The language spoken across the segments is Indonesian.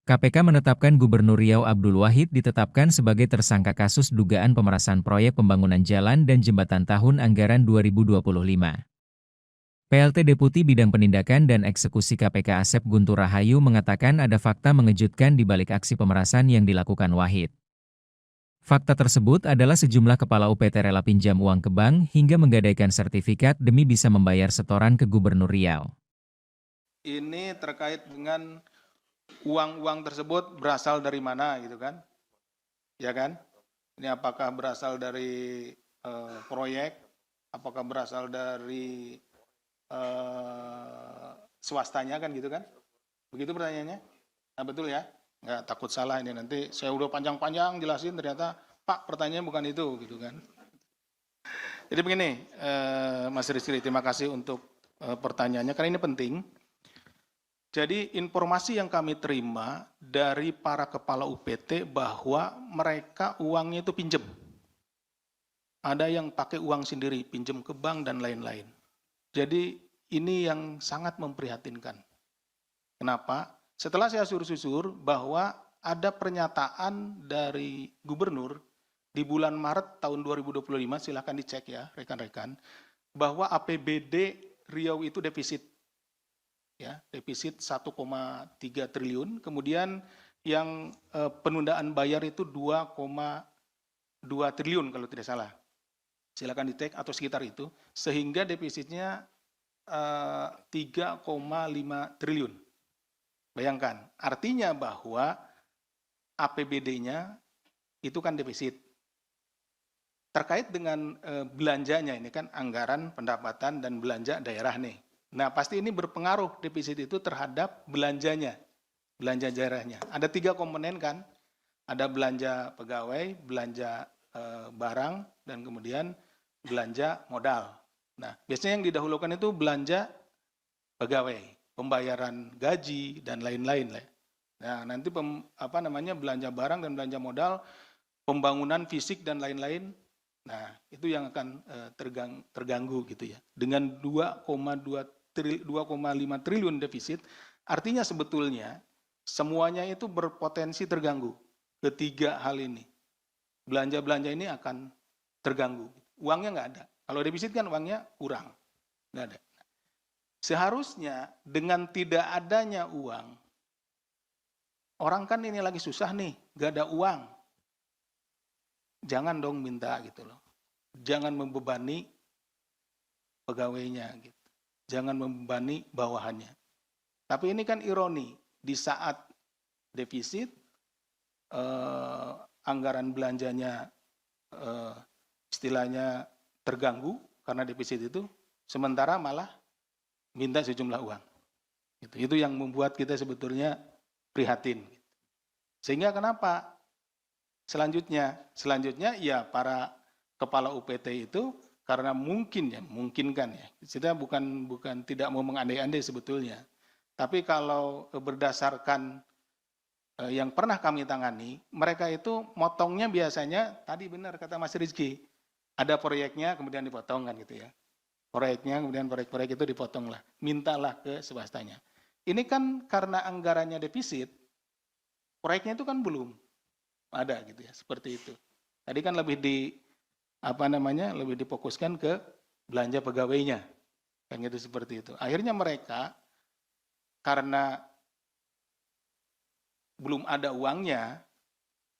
KPK menetapkan Gubernur Riau Abdul Wahid ditetapkan sebagai tersangka kasus dugaan pemerasan proyek pembangunan jalan dan jembatan tahun anggaran 2025. PLT Deputi Bidang Penindakan dan Eksekusi KPK Asep Guntur Rahayu mengatakan ada fakta mengejutkan di balik aksi pemerasan yang dilakukan Wahid. Fakta tersebut adalah sejumlah kepala UPT rela pinjam uang ke bank hingga menggadaikan sertifikat demi bisa membayar setoran ke Gubernur Riau. Ini terkait dengan uang-uang tersebut berasal dari mana gitu kan? Ya kan? Ini apakah berasal dari proyek? Apakah berasal dari swastanya kan gitu kan? Begitu pertanyaannya? Nah betul ya? Nggak takut salah ini nanti saya udah panjang-panjang jelasin ternyata Pak pertanyaannya bukan itu gitu kan. Jadi begini Mas Rizky, terima kasih untuk pertanyaannya karena ini penting. Jadi informasi yang kami terima dari para kepala UPT bahwa mereka uangnya itu pinjem. Ada yang pakai uang sendiri, pinjem ke bank dan lain-lain. Jadi ini yang sangat memprihatinkan. Kenapa? Setelah saya susur-susur bahwa ada pernyataan dari gubernur di bulan Maret tahun 2025, silahkan dicek ya rekan-rekan, bahwa APBD Riau itu defisit. Ya, defisit 1,3 triliun, kemudian yang penundaan bayar itu 2,2 triliun kalau tidak salah. Silakan dicek atau sekitar itu, sehingga defisitnya 3,5 triliun. Bayangkan, artinya bahwa APBD-nya itu kan defisit. Terkait dengan belanjanya, ini kan anggaran, pendapatan, dan belanja daerah nih. Nah, pasti ini berpengaruh defisit itu terhadap belanjanya, belanja daerahnya. Ada 3 komponen kan, ada belanja pegawai, belanja barang, dan kemudian belanja modal. Nah, biasanya yang didahulukan itu belanja pegawai, pembayaran gaji, dan lain-lain. Nah, nanti belanja barang dan belanja modal, pembangunan fisik, dan lain-lain. Nah, itu yang akan terganggu gitu ya. Dengan 2,5 triliun defisit, artinya sebetulnya semuanya itu berpotensi terganggu. Ketiga hal ini. Belanja-belanja ini akan terganggu. Uangnya nggak ada. Kalau defisit kan uangnya kurang. Nggak ada. Seharusnya dengan tidak adanya uang, orang kan ini lagi susah nih, nggak ada uang. Jangan dong minta gitu loh. Jangan membebani pegawainya gitu. Jangan membebani bawahannya. Tapi ini kan ironi, di saat defisit, anggaran belanjanya istilahnya terganggu karena defisit itu, sementara malah minta sejumlah uang. Itu yang membuat kita sebetulnya prihatin. Sehingga kenapa? Selanjutnya ya para kepala UPT itu karena memungkinkan ya. Kita bukan tidak mau mengandai-andai sebetulnya. Tapi kalau berdasarkan yang pernah kami tangani, mereka itu motongnya biasanya tadi benar kata Mas Rizky, ada proyeknya kemudian dipotong kan gitu ya. Proyeknya kemudian proyek-proyek itu dipotonglah, mintalah ke swastanya. Ini kan karena anggarannya defisit, proyeknya itu kan belum ada gitu ya, seperti itu. Tadi kan lebih lebih difokuskan ke belanja pegawainya, kan gitu seperti itu. Akhirnya mereka karena belum ada uangnya,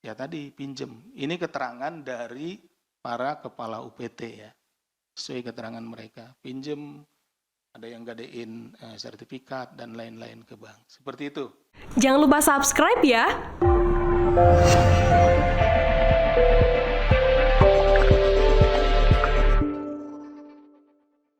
ya tadi pinjem. Ini keterangan dari para kepala UPT ya, sesuai keterangan mereka. Pinjem, ada yang gadein sertifikat dan lain-lain ke bank. Seperti itu. Jangan lupa subscribe ya.